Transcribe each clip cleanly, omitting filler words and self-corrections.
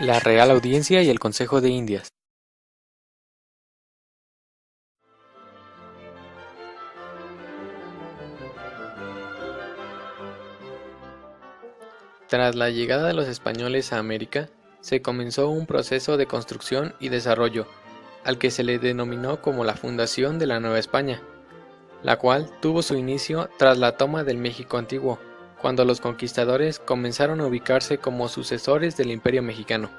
La Real Audiencia y el Consejo de Indias. Tras la llegada de los españoles a América, se comenzó un proceso de construcción y desarrollo, al que se le denominó como la fundación de la Nueva España, la cual tuvo su inicio tras la toma del México antiguo, cuando los conquistadores comenzaron a ubicarse como sucesores del Imperio mexicano.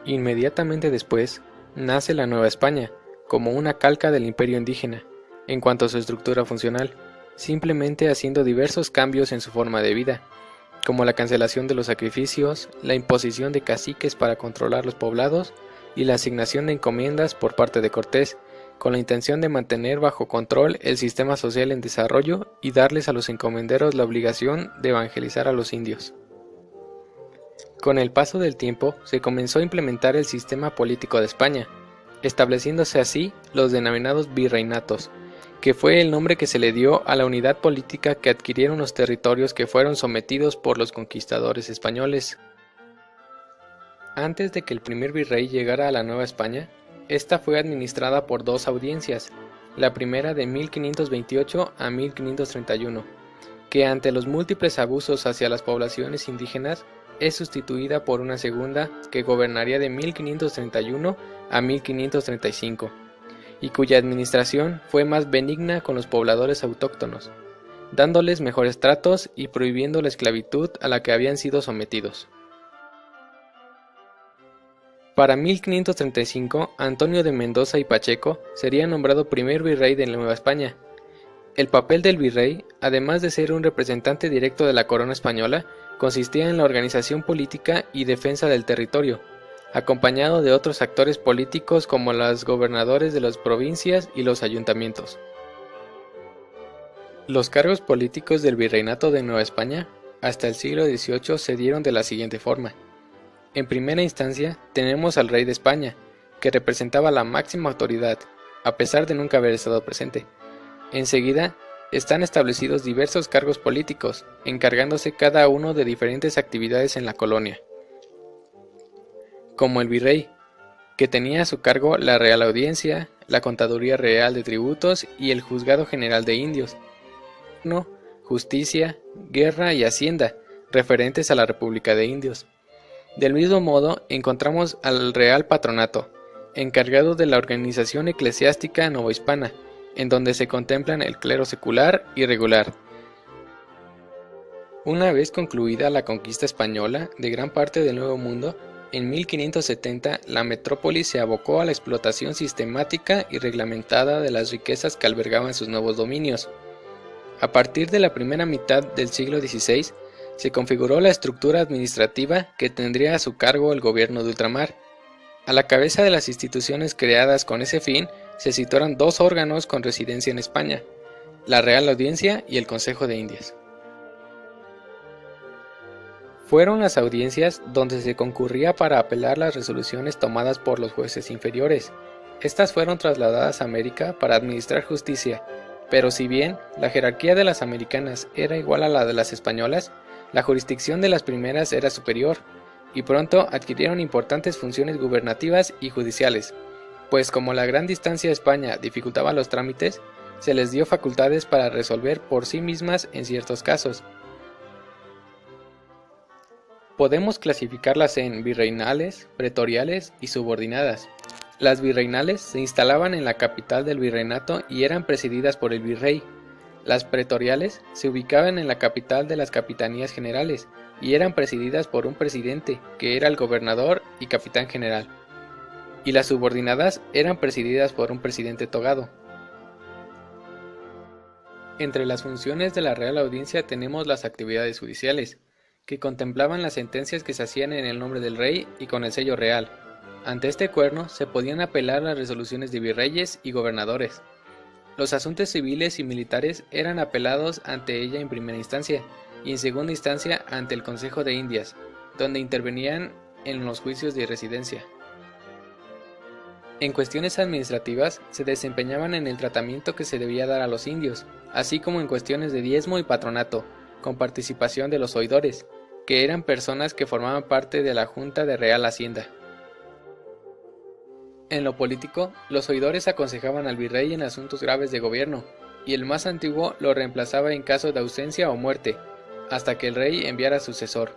Inmediatamente después, nace la Nueva España, como una calca del imperio indígena, en cuanto a su estructura funcional, simplemente haciendo diversos cambios en su forma de vida, como la cancelación de los sacrificios, la imposición de caciques para controlar los poblados y la asignación de encomiendas por parte de Cortés, con la intención de mantener bajo control el sistema social en desarrollo y darles a los encomenderos la obligación de evangelizar a los indios. Con el paso del tiempo se comenzó a implementar el sistema político de España, estableciéndose así los denominados virreinatos, que fue el nombre que se le dio a la unidad política que adquirieron los territorios que fueron sometidos por los conquistadores españoles. Antes de que el primer virrey llegara a la Nueva España, esta fue administrada por dos audiencias, la primera de 1528 a 1531, que ante los múltiples abusos hacia las poblaciones indígenas es sustituida por una segunda que gobernaría de 1531 a 1535, y cuya administración fue más benigna con los pobladores autóctonos, dándoles mejores tratos y prohibiendo la esclavitud a la que habían sido sometidos. Para 1535, Antonio de Mendoza y Pacheco sería nombrado primer virrey de Nueva España. El papel del virrey, además de ser un representante directo de la corona española, consistía en la organización política y defensa del territorio, acompañado de otros actores políticos como los gobernadores de las provincias y los ayuntamientos. Los cargos políticos del Virreinato de Nueva España hasta el siglo XVIII se dieron de la siguiente forma. En primera instancia tenemos al rey de España, que representaba la máxima autoridad, a pesar de nunca haber estado presente. Enseguida están establecidos diversos cargos políticos, encargándose cada uno de diferentes actividades en la colonia, como el virrey, que tenía a su cargo la Real Audiencia, la Contaduría Real de Tributos y el Juzgado General de Indios, justicia, guerra y hacienda, referentes a la República de Indios. Del mismo modo, encontramos al Real Patronato, encargado de la organización eclesiástica novohispana, en donde se contemplan el clero secular y regular. Una vez concluida la conquista española de gran parte del Nuevo Mundo, en 1570 la metrópoli se abocó a la explotación sistemática y reglamentada de las riquezas que albergaban sus nuevos dominios. A partir de la primera mitad del siglo XVI, se configuró la estructura administrativa que tendría a su cargo el gobierno de ultramar. A la cabeza de las instituciones creadas con ese fin se situaron dos órganos con residencia en España, la Real Audiencia y el Consejo de Indias. Fueron las audiencias donde se concurría para apelar las resoluciones tomadas por los jueces inferiores. Estas fueron trasladadas a América para administrar justicia, pero si bien la jerarquía de las americanas era igual a la de las españolas, la jurisdicción de las primeras era superior, y pronto adquirieron importantes funciones gubernativas y judiciales, pues como la gran distancia a España dificultaba los trámites, se les dio facultades para resolver por sí mismas en ciertos casos. Podemos clasificarlas en virreinales, pretoriales y subordinadas. Las virreinales se instalaban en la capital del virreinato y eran presididas por el virrey. Las pretoriales se ubicaban en la capital de las capitanías generales y eran presididas por un presidente, que era el gobernador y capitán general. Y las subordinadas eran presididas por un presidente togado. Entre las funciones de la Real Audiencia tenemos las actividades judiciales, que contemplaban las sentencias que se hacían en el nombre del rey y con el sello real. Ante este cuerno se podían apelar las resoluciones de virreyes y gobernadores. Los asuntos civiles y militares eran apelados ante ella en primera instancia y en segunda instancia ante el Consejo de Indias, donde intervenían en los juicios de residencia. En cuestiones administrativas se desempeñaban en el tratamiento que se debía dar a los indios, así como en cuestiones de diezmo y patronato, con participación de los oidores. que eran personas que formaban parte de la Junta de Real Hacienda. En lo político, los oidores aconsejaban al virrey en asuntos graves de gobierno, y el más antiguo lo reemplazaba en caso de ausencia o muerte, hasta que el rey enviara sucesor.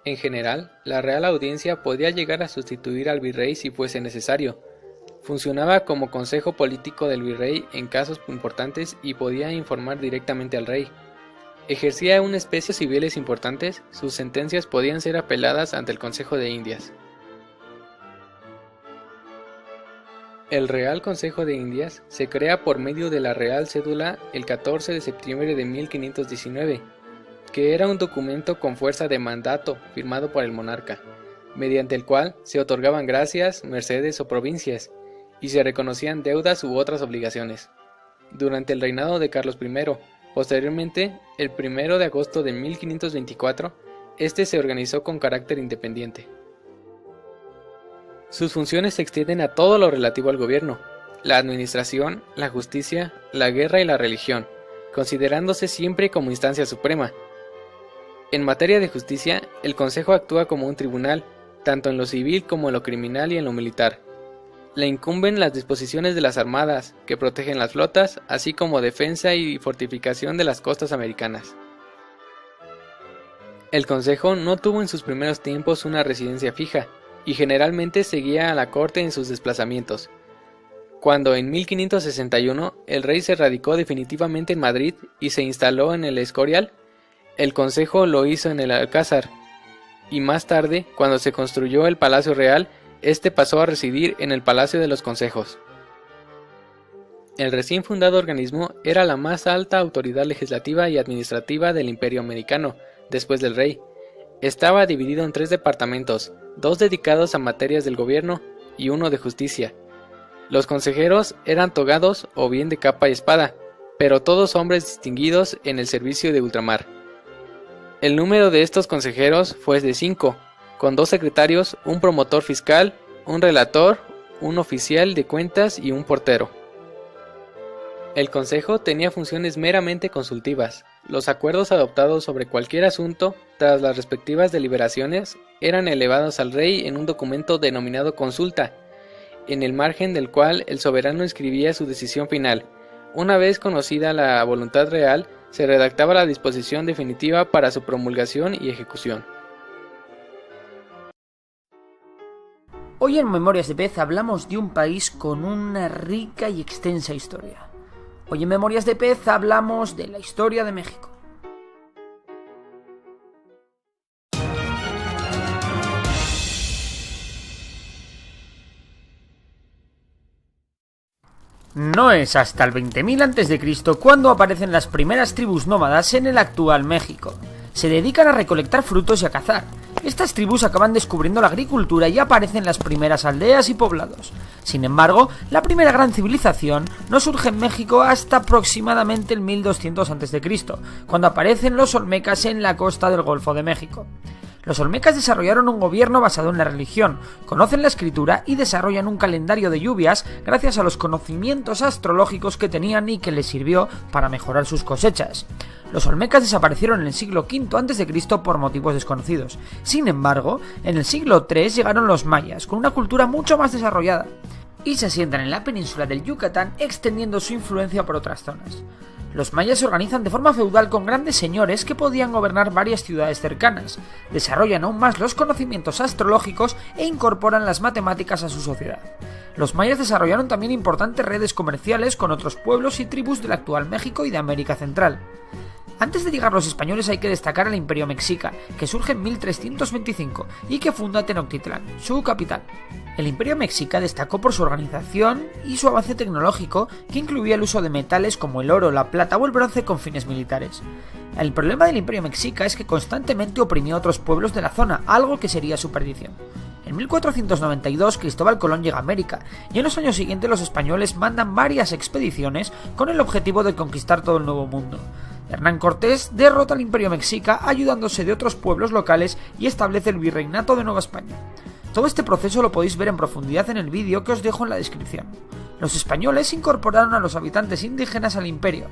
En general, la Real Audiencia podía llegar a sustituir al virrey si fuese necesario. Funcionaba como consejo político del virrey en casos importantes y podía informar directamente al rey. Ejercía una especie de civiles importantes, sus sentencias podían ser apeladas ante el Consejo de Indias. El Real Consejo de Indias se crea por medio de la Real Cédula el 14 de septiembre de 1519, que era un documento con fuerza de mandato firmado por el monarca, mediante el cual se otorgaban gracias, mercedes o provincias, y se reconocían deudas u otras obligaciones. Durante el reinado de Carlos I, posteriormente, el 1 de agosto de 1524, este se organizó con carácter independiente. Sus funciones se extienden a todo lo relativo al gobierno, la administración, la justicia, la guerra y la religión, considerándose siempre como instancia suprema. En materia de justicia, el Consejo actúa como un tribunal, tanto en lo civil como en lo criminal y en lo militar. Le incumben las disposiciones de las armadas, que protegen las flotas, así como defensa y fortificación de las costas americanas. El Consejo no tuvo en sus primeros tiempos una residencia fija, y generalmente seguía a la corte en sus desplazamientos. Cuando en 1561 el rey se radicó definitivamente en Madrid y se instaló en el Escorial, el Consejo lo hizo en el Alcázar, y más tarde, cuando se construyó el Palacio Real, este pasó a residir en el Palacio de los Consejos. El recién fundado organismo era la más alta autoridad legislativa y administrativa del Imperio Americano, después del rey. Estaba dividido en 3 departamentos, 2 dedicados a materias del gobierno y 1 de justicia. Los consejeros eran togados o bien de capa y espada, pero todos hombres distinguidos en el servicio de ultramar. El número de estos consejeros fue de 5, con 2 secretarios, un promotor fiscal, un relator, un oficial de cuentas y un portero. El Consejo tenía funciones meramente consultivas. Los acuerdos adoptados sobre cualquier asunto, tras las respectivas deliberaciones, eran elevados al rey en un documento denominado consulta, en el margen del cual el soberano escribía su decisión final. Una vez conocida la voluntad real, se redactaba la disposición definitiva para su promulgación y ejecución. Hoy en Memorias de Pez hablamos de un país con una rica y extensa historia. Hoy en Memorias de Pez hablamos de la historia de México. No es hasta el 20.000 a.C. cuando aparecen las primeras tribus nómadas en el actual México. Se dedican a recolectar frutos y a cazar. Estas tribus acaban descubriendo la agricultura y aparecen las primeras aldeas y poblados. Sin embargo, la primera gran civilización no surge en México hasta aproximadamente el 1200 a.C., cuando aparecen los olmecas en la costa del Golfo de México. Los olmecas desarrollaron un gobierno basado en la religión, conocen la escritura y desarrollan un calendario de lluvias gracias a los conocimientos astrológicos que tenían y que les sirvió para mejorar sus cosechas. Los olmecas desaparecieron en el siglo V a.C. por motivos desconocidos. Sin embargo, en el siglo III llegaron los mayas, con una cultura mucho más desarrollada, y se asientan en la península del Yucatán, extendiendo su influencia por otras zonas. Los mayas se organizan de forma feudal con grandes señores que podían gobernar varias ciudades cercanas, desarrollan aún más los conocimientos astrológicos e incorporan las matemáticas a su sociedad. Los mayas desarrollaron también importantes redes comerciales con otros pueblos y tribus del actual México y de América Central. Antes de llegar los españoles hay que destacar al Imperio Mexica, que surge en 1325 y que funda Tenochtitlán, su capital. El Imperio Mexica destacó por su organización y su avance tecnológico, que incluía el uso de metales como el oro, la plata o el bronce con fines militares. El problema del Imperio Mexica es que constantemente oprimió a otros pueblos de la zona, algo que sería su perdición. En 1492 Cristóbal Colón llega a América y en los años siguientes los españoles mandan varias expediciones con el objetivo de conquistar todo el Nuevo Mundo. Hernán Cortés derrota al Imperio Mexica ayudándose de otros pueblos locales y establece el Virreinato de Nueva España. Todo este proceso lo podéis ver en profundidad en el vídeo que os dejo en la descripción. Los españoles incorporaron a los habitantes indígenas al imperio.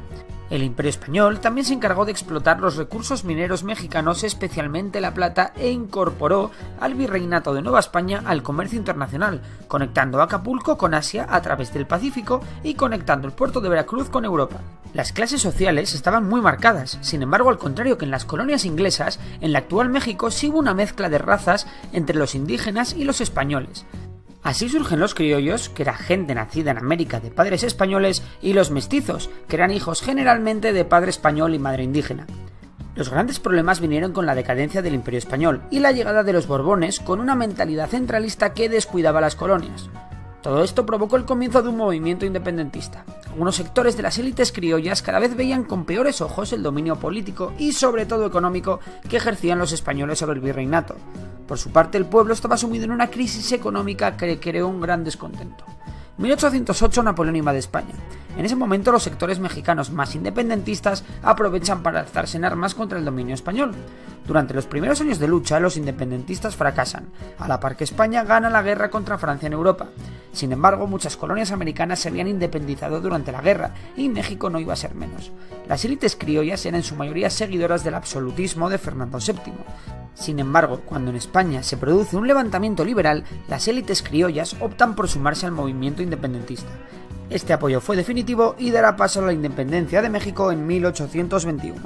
El Imperio Español también se encargó de explotar los recursos mineros mexicanos, especialmente la plata, e incorporó al Virreinato de Nueva España al comercio internacional, conectando Acapulco con Asia a través del Pacífico y conectando el puerto de Veracruz con Europa. Las clases sociales estaban muy marcadas, sin embargo, al contrario que en las colonias inglesas, en la actual México sí hubo una mezcla de razas entre los indígenas y los españoles. Así surgen los criollos, que era gente nacida en América de padres españoles, y los mestizos, que eran hijos generalmente de padre español y madre indígena. Los grandes problemas vinieron con la decadencia del Imperio Español y la llegada de los Borbones con una mentalidad centralista que descuidaba las colonias. Todo esto provocó el comienzo de un movimiento independentista. Algunos sectores de las élites criollas cada vez veían con peores ojos el dominio político y sobre todo económico que ejercían los españoles sobre el virreinato. Por su parte, el pueblo estaba sumido en una crisis económica que creó un gran descontento. En 1808 Napoleón invade España. En ese momento los sectores mexicanos más independentistas aprovechan para alzarse en armas contra el dominio español. Durante los primeros años de lucha los independentistas fracasan, a la par que España gana la guerra contra Francia en Europa. Sin embargo, muchas colonias americanas se habían independizado durante la guerra y México no iba a ser menos. Las élites criollas eran en su mayoría seguidoras del absolutismo de Fernando VII. Sin embargo, cuando en España se produce un levantamiento liberal, las élites criollas optan por sumarse al movimiento independentista. Este apoyo fue definitivo y dará paso a la independencia de México en 1821.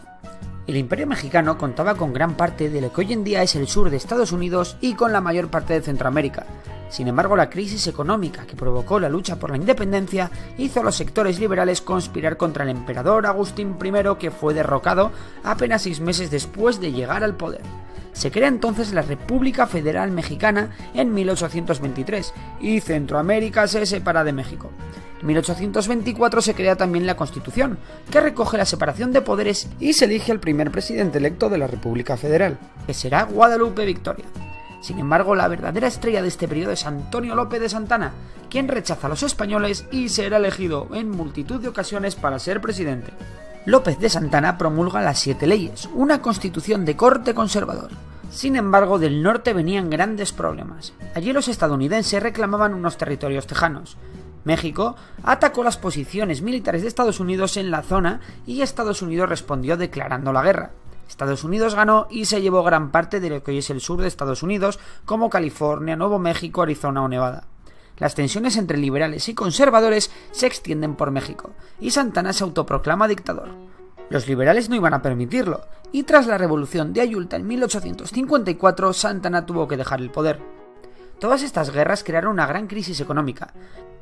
El Imperio Mexicano contaba con gran parte de lo que hoy en día es el sur de Estados Unidos y con la mayor parte de Centroamérica. Sin embargo, la crisis económica que provocó la lucha por la independencia hizo a los sectores liberales conspirar contra el emperador Agustín I, que fue derrocado apenas 6 meses después de llegar al poder. Se crea entonces la República Federal Mexicana en 1823 y Centroamérica se separa de México. En 1824 se crea también la Constitución, que recoge la separación de poderes y se elige al primer presidente electo de la República Federal, que será Guadalupe Victoria. Sin embargo, la verdadera estrella de este periodo es Antonio López de Santana, quien rechaza a los españoles y será elegido en multitud de ocasiones para ser presidente. López de Santana promulga las 7 leyes, una constitución de corte conservador. Sin embargo, del norte venían grandes problemas. Allí los estadounidenses reclamaban unos territorios tejanos. México atacó las posiciones militares de Estados Unidos en la zona y Estados Unidos respondió declarando la guerra. Estados Unidos ganó y se llevó gran parte de lo que hoy es el sur de Estados Unidos, como California, Nuevo México, Arizona o Nevada. Las tensiones entre liberales y conservadores se extienden por México, y Santana se autoproclama dictador. Los liberales no iban a permitirlo, y tras la revolución de Ayulta en 1854, Santana tuvo que dejar el poder. Todas estas guerras crearon una gran crisis económica.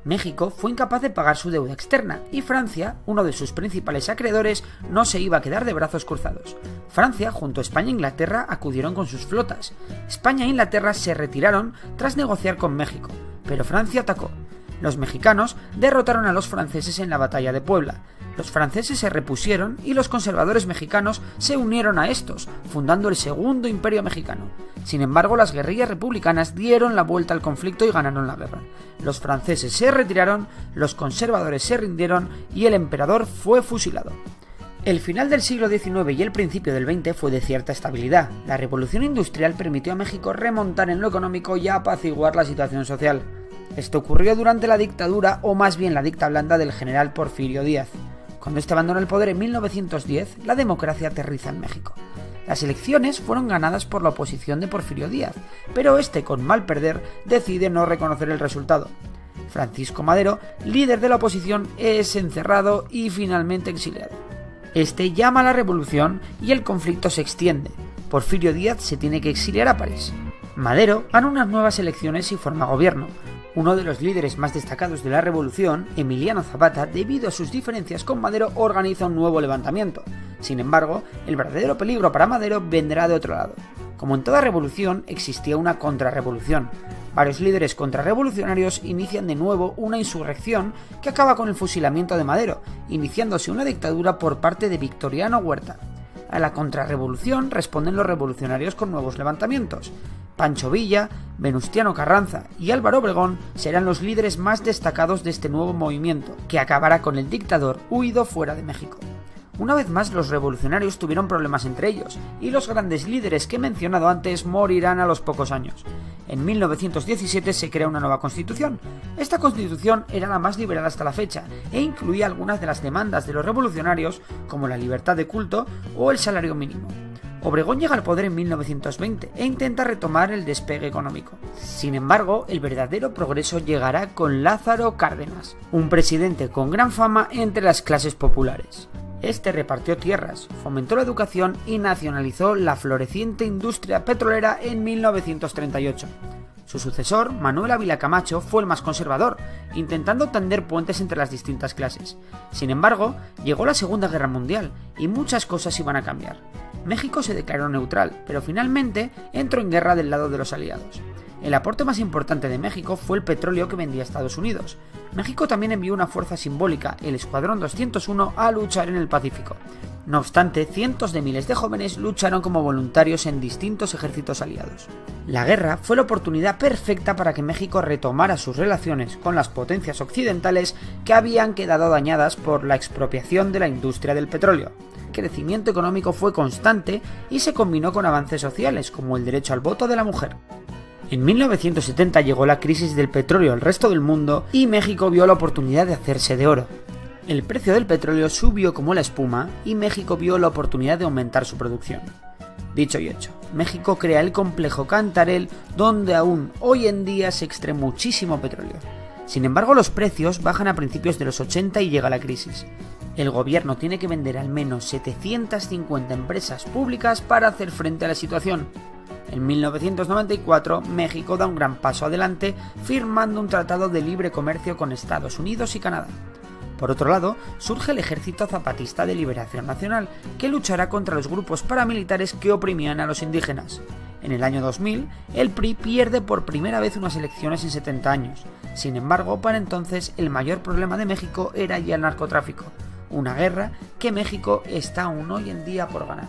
México fue incapaz de pagar su deuda externa y Francia, uno de sus principales acreedores, no se iba a quedar de brazos cruzados. Francia, junto a España e Inglaterra, acudieron con sus flotas. España e Inglaterra se retiraron tras negociar con México, pero Francia atacó. Los mexicanos derrotaron a los franceses en la batalla de Puebla. Los franceses se repusieron y los conservadores mexicanos se unieron a estos, fundando el Segundo Imperio Mexicano. Sin embargo, las guerrillas republicanas dieron la vuelta al conflicto y ganaron la guerra. Los franceses se retiraron, los conservadores se rindieron y el emperador fue fusilado. El final del siglo XIX y el principio del XX fue de cierta estabilidad. La revolución industrial permitió a México remontar en lo económico y apaciguar la situación social. Esto ocurrió durante la dictadura, o más bien la dicta blanda del general Porfirio Díaz. Cuando este abandonó el poder en 1910, la democracia aterriza en México. Las elecciones fueron ganadas por la oposición de Porfirio Díaz, pero este, con mal perder, decide no reconocer el resultado. Francisco Madero, líder de la oposición, es encerrado y finalmente exiliado. Este llama a la revolución y el conflicto se extiende. Porfirio Díaz se tiene que exiliar a París. Madero gana unas nuevas elecciones y forma gobierno. Uno de los líderes más destacados de la revolución, Emiliano Zapata, debido a sus diferencias con Madero, organiza un nuevo levantamiento. Sin embargo, el verdadero peligro para Madero vendrá de otro lado. Como en toda revolución, existía una contrarrevolución. Varios líderes contrarrevolucionarios inician de nuevo una insurrección que acaba con el fusilamiento de Madero, iniciándose una dictadura por parte de Victoriano Huerta. A la contrarrevolución responden los revolucionarios con nuevos levantamientos. Pancho Villa, Venustiano Carranza y Álvaro Obregón serán los líderes más destacados de este nuevo movimiento, que acabará con el dictador huido fuera de México. Una vez más, los revolucionarios tuvieron problemas entre ellos, y los grandes líderes que he mencionado antes morirán a los pocos años. En 1917 se crea una nueva constitución. Esta constitución era la más liberal hasta la fecha e incluía algunas de las demandas de los revolucionarios como la libertad de culto o el salario mínimo. Obregón llega al poder en 1920 e intenta retomar el despegue económico. Sin embargo, el verdadero progreso llegará con Lázaro Cárdenas, un presidente con gran fama entre las clases populares. Este repartió tierras, fomentó la educación y nacionalizó la floreciente industria petrolera en 1938. Su sucesor, Manuel Ávila Camacho, fue el más conservador, intentando tender puentes entre las distintas clases. Sin embargo, llegó la Segunda Guerra Mundial y muchas cosas iban a cambiar. México se declaró neutral, pero finalmente entró en guerra del lado de los aliados. El aporte más importante de México fue el petróleo que vendía a Estados Unidos. México también envió una fuerza simbólica, el Escuadrón 201, a luchar en el Pacífico. No obstante, cientos de miles de jóvenes lucharon como voluntarios en distintos ejércitos aliados. La guerra fue la oportunidad perfecta para que México retomara sus relaciones con las potencias occidentales que habían quedado dañadas por la expropiación de la industria del petróleo. El crecimiento económico fue constante y se combinó con avances sociales como el derecho al voto de la mujer. En 1970 llegó la crisis del petróleo al resto del mundo y México vio la oportunidad de hacerse de oro. El precio del petróleo subió como la espuma y México vio la oportunidad de aumentar su producción. Dicho y hecho, México crea el complejo Cantarell, donde aún hoy en día se extrae muchísimo petróleo. Sin embargo, los precios bajan a principios de los 80 y llega la crisis. El gobierno tiene que vender al menos 750 empresas públicas para hacer frente a la situación. En 1994, México da un gran paso adelante firmando un tratado de libre comercio con Estados Unidos y Canadá. Por otro lado, surge el Ejército Zapatista de Liberación Nacional, que luchará contra los grupos paramilitares que oprimían a los indígenas. En el año 2000, el PRI pierde por primera vez unas elecciones en 70 años. Sin embargo, para entonces el mayor problema de México era ya el narcotráfico, una guerra que México está aún hoy en día por ganar.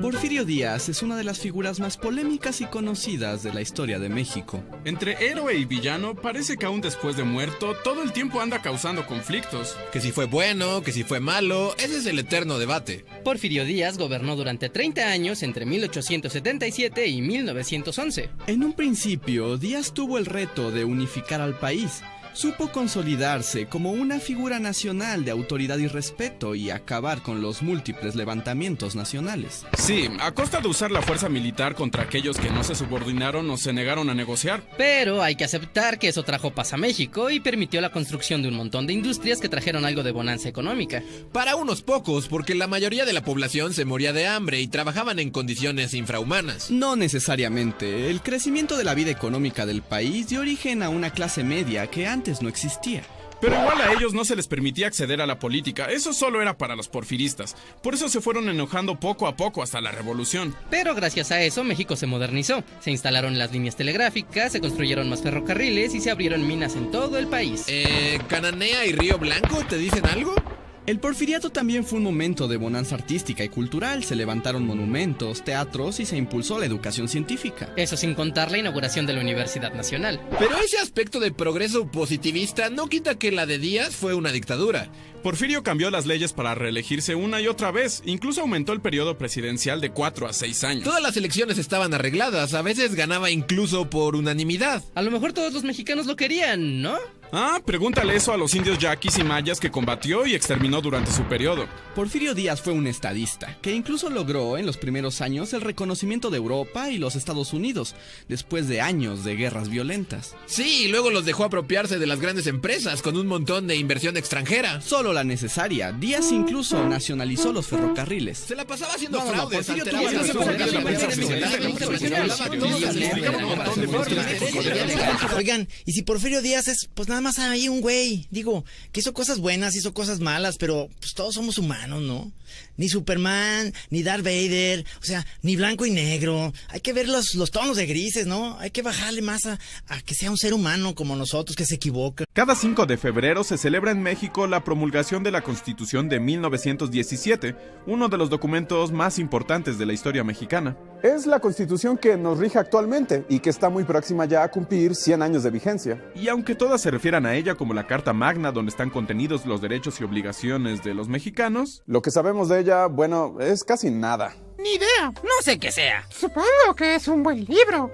Porfirio Díaz es una de las figuras más polémicas y conocidas de la historia de México. Entre héroe y villano, parece que aún después de muerto, todo el tiempo anda causando conflictos. Que si fue bueno, que si fue malo, ese es el eterno debate. Porfirio Díaz gobernó durante 30 años entre 1877 y 1911. En un principio, Díaz tuvo el reto de unificar al país. Supo consolidarse como una figura nacional de autoridad y respeto y acabar con los múltiples levantamientos nacionales. Sí, a costa de usar la fuerza militar contra aquellos que no se subordinaron o se negaron a negociar. Pero hay que aceptar que eso trajo paz a México y permitió la construcción de un montón de industrias que trajeron algo de bonanza económica. Para unos pocos, porque la mayoría de la población se moría de hambre y trabajaban en condiciones infrahumanas. No necesariamente. El crecimiento de la vida económica del país dio origen a una clase media que antes no existía. Pero igual a ellos no se les permitía acceder a la política, eso solo era para los porfiristas. Por eso se fueron enojando poco a poco hasta la revolución. Pero gracias a eso México se modernizó, se instalaron las líneas telegráficas, se construyeron más ferrocarriles y se abrieron minas en todo el país. ¿Cananea y Río Blanco te dicen algo? El porfiriato también fue un momento de bonanza artística y cultural. Se levantaron monumentos, teatros y se impulsó la educación científica. Eso sin contar la inauguración de la Universidad Nacional. Pero ese aspecto de progreso positivista no quita que la de Díaz fue una dictadura. Porfirio cambió las leyes para reelegirse una y otra vez, incluso aumentó el periodo presidencial de 4 a 6 años. Todas las elecciones estaban arregladas, a veces ganaba incluso por unanimidad. A lo mejor todos los mexicanos lo querían, ¿no? Pregúntale eso a los indios yaquis y mayas que combatió y exterminó durante su periodo. Porfirio Díaz fue un estadista, que incluso logró en los primeros años el reconocimiento de Europa y los Estados Unidos, después de años de guerras violentas. Sí, y luego los dejó apropiarse de las grandes empresas con un montón de inversión extranjera. Solo la necesaria. Díaz incluso nacionalizó los ferrocarriles. Se la pasaba haciendo fraudes. Oigan, y si Porfirio Díaz es pues nada nada más hay un güey, digo, que hizo cosas buenas, hizo cosas malas, pero pues todos somos humanos, ¿no? Ni Superman, ni Darth Vader, o sea, ni blanco y negro. Hay que ver los tonos de grises, ¿no? Hay que bajarle más a que sea un ser humano como nosotros, que se equivoca. Cada 5 de febrero se celebra en México la promulgación de la Constitución de 1917, uno de los documentos más importantes de la historia mexicana. Es la Constitución que nos rige actualmente y que está muy próxima ya a cumplir 100 años de vigencia. Y aunque todas se refieran a ella como la Carta Magna donde están contenidos los derechos y obligaciones de los mexicanos, lo que sabemos de ella, bueno, es casi nada. Ni idea. No sé qué sea. Supongo que es un buen libro.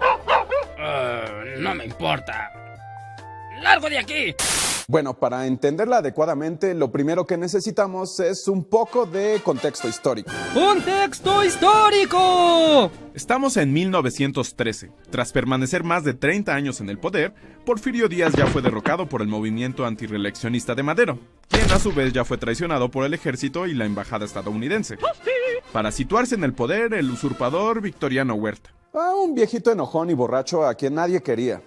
No me importa. ¡Largo de aquí! Bueno, para entenderla adecuadamente, lo primero que necesitamos es un poco de contexto histórico. ¡Contexto histórico! Estamos en 1913. Tras permanecer más de 30 años en el poder, Porfirio Díaz ya fue derrocado por el movimiento antirreeleccionista de Madero, quien a su vez ya fue traicionado por el ejército y la embajada estadounidense. Para situarse en el poder, el usurpador Victoriano Huerta. Un viejito enojón y borracho a quien nadie quería.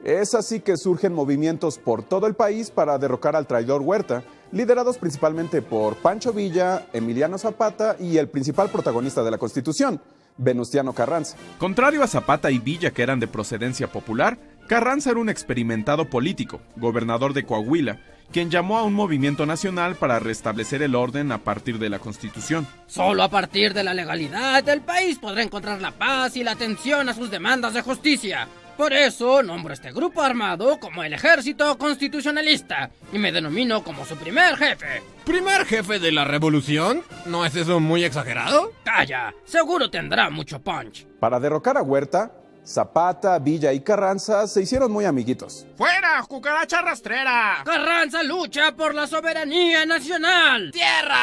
Es así que surgen movimientos por todo el país para derrocar al traidor Huerta, liderados principalmente por Pancho Villa, Emiliano Zapata y el principal protagonista de la Constitución, Venustiano Carranza. Contrario a Zapata y Villa, que eran de procedencia popular, Carranza era un experimentado político, gobernador de Coahuila, quien llamó a un movimiento nacional para restablecer el orden a partir de la Constitución. Solo a partir de la legalidad el país podrá encontrar la paz y la atención a sus demandas de justicia. Por eso nombro a este grupo armado como el Ejército Constitucionalista y me denomino como su primer jefe. ¿Primer jefe de la revolución? ¿No es eso muy exagerado? Calla, seguro tendrá mucho punch. Para derrocar a Huerta, Zapata, Villa y Carranza se hicieron muy amiguitos. ¡Fuera, cucaracha rastrera! Carranza lucha por la soberanía nacional. ¡Tierra!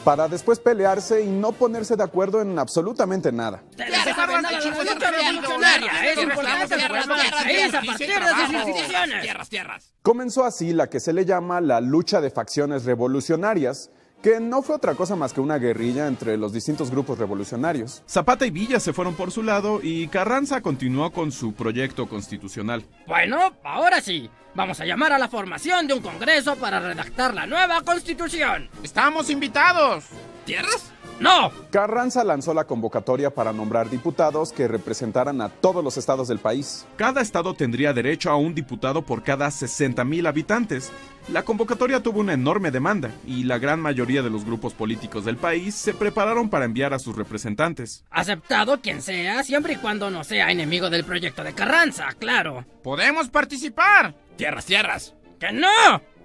Para después pelearse y no ponerse de acuerdo en absolutamente nada. Ustedes no saben nada de la lucha revolucionaria. Es importante el pueblo del país a partir de sus instituciones. Tierras. Comenzó así la que se le llama la lucha de facciones revolucionarias, que no fue otra cosa más que una guerrilla entre los distintos grupos revolucionarios. Zapata y Villa se fueron por su lado y Carranza continuó con su proyecto constitucional. Bueno, ahora sí. Vamos a llamar a la formación de un congreso para redactar la nueva Constitución. ¡Estamos invitados! ¿Tierras? ¡No! Carranza lanzó la convocatoria para nombrar diputados que representaran a todos los estados del país. Cada estado tendría derecho a un diputado por cada 60,000 habitantes. La convocatoria tuvo una enorme demanda y la gran mayoría de los grupos políticos del país se prepararon para enviar a sus representantes. Aceptado quien sea, siempre y cuando no sea enemigo del proyecto de Carranza, claro. ¡Podemos participar! Tierras. ¡Que no!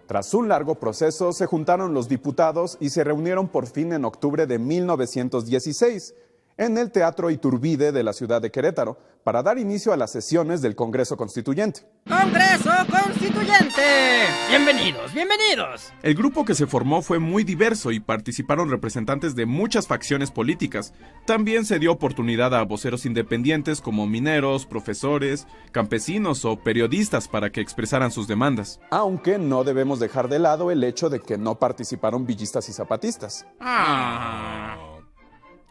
Tras un largo proceso, se juntaron los diputados y se reunieron por fin en octubre de 1916, en el Teatro Iturbide de la ciudad de Querétaro, para dar inicio a las sesiones del Congreso Constituyente. ¡Congreso Constituyente! ¡Bienvenidos, bienvenidos! El grupo que se formó fue muy diverso y participaron representantes de muchas facciones políticas. También se dio oportunidad a voceros independientes como mineros, profesores, campesinos o periodistas para que expresaran sus demandas. Aunque no debemos dejar de lado el hecho de que no participaron villistas y zapatistas.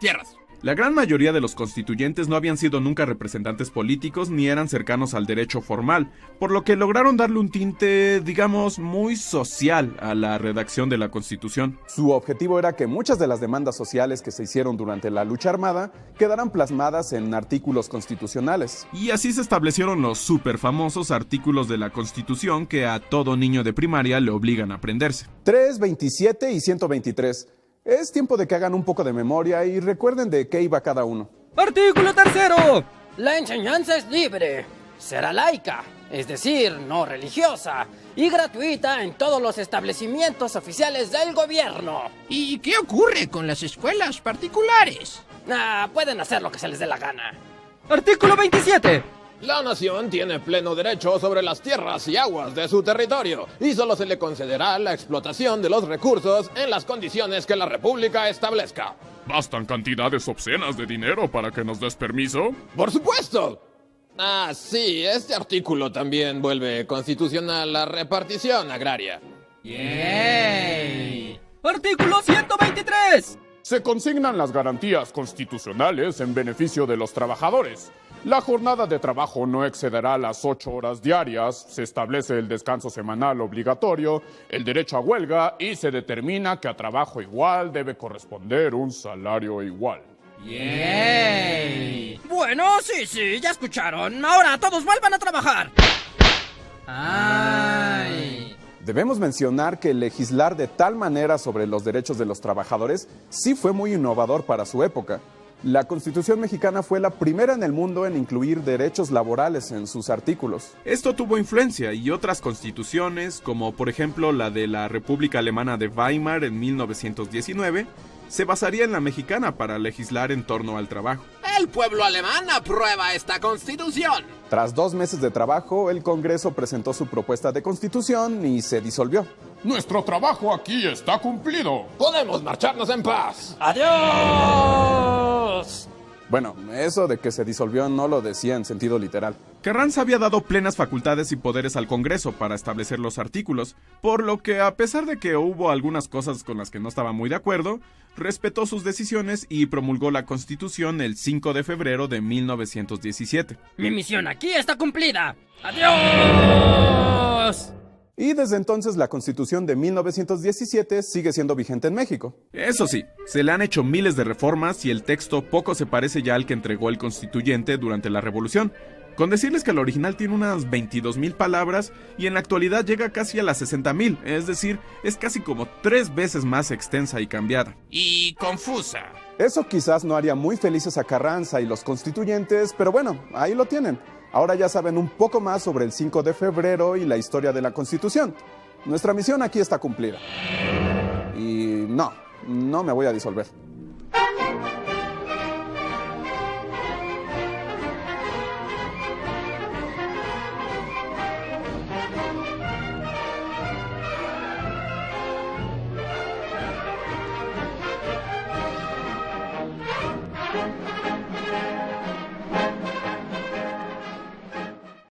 Tierras. La gran mayoría de los constituyentes no habían sido nunca representantes políticos ni eran cercanos al derecho formal, por lo que lograron darle un tinte, digamos, muy social a la redacción de la Constitución. Su objetivo era que muchas de las demandas sociales que se hicieron durante la lucha armada quedaran plasmadas en artículos constitucionales. Y así se establecieron los súper famosos artículos de la Constitución que a todo niño de primaria le obligan a aprenderse. 3, 27 y 123. Es tiempo de que hagan un poco de memoria y recuerden de qué iba cada uno. Artículo 3. La enseñanza es libre, será laica, es decir, no religiosa, y gratuita en todos los establecimientos oficiales del gobierno. ¿Y qué ocurre con las escuelas particulares? Pueden hacer lo que se les dé la gana. Artículo 27. La nación tiene pleno derecho sobre las tierras y aguas de su territorio y solo se le concederá la explotación de los recursos en las condiciones que la República establezca. ¿Bastan cantidades obscenas de dinero para que nos des permiso? ¡Por supuesto! Sí, este artículo también vuelve constitucional la repartición agraria. ¡Yay! Artículo 123. Se consignan las garantías constitucionales en beneficio de los trabajadores. La jornada de trabajo no excederá las 8 horas diarias, se establece el descanso semanal obligatorio, el derecho a huelga y se determina que a trabajo igual debe corresponder un salario igual. ¡Yay! Bueno, sí, ya escucharon. Ahora todos vuelvan a trabajar. ¡Ay! Debemos mencionar que legislar de tal manera sobre los derechos de los trabajadores sí fue muy innovador para su época. La Constitución mexicana fue la primera en el mundo en incluir derechos laborales en sus artículos. Esto tuvo influencia y otras constituciones, como por ejemplo la de la República Alemana de Weimar en 1919, se basaría en la mexicana para legislar en torno al trabajo. El pueblo alemán aprueba esta constitución. Tras 2 meses de trabajo, el Congreso presentó su propuesta de constitución y se disolvió. Nuestro trabajo aquí está cumplido. Podemos marcharnos en paz. ¡Adiós! Bueno, eso de que se disolvió no lo decía en sentido literal. Carranza había dado plenas facultades y poderes al Congreso para establecer los artículos, por lo que a pesar de que hubo algunas cosas con las que no estaba muy de acuerdo, respetó sus decisiones y promulgó la Constitución el 5 de febrero de 1917. Mi misión aquí está cumplida. ¡Adiós! Y desde entonces la Constitución de 1917 sigue siendo vigente en México. Eso sí, se le han hecho miles de reformas y el texto poco se parece ya al que entregó el constituyente durante la Revolución. Con decirles que el original tiene unas 22,000 palabras y en la actualidad llega casi a las 60,000, es decir, es casi como 3 veces más extensa y cambiada. Y confusa. Eso quizás no haría muy felices a Carranza y los constituyentes, pero bueno, ahí lo tienen. Ahora ya saben un poco más sobre el 5 de febrero y la historia de la Constitución. Nuestra misión aquí está cumplida. Y no me voy a disolver.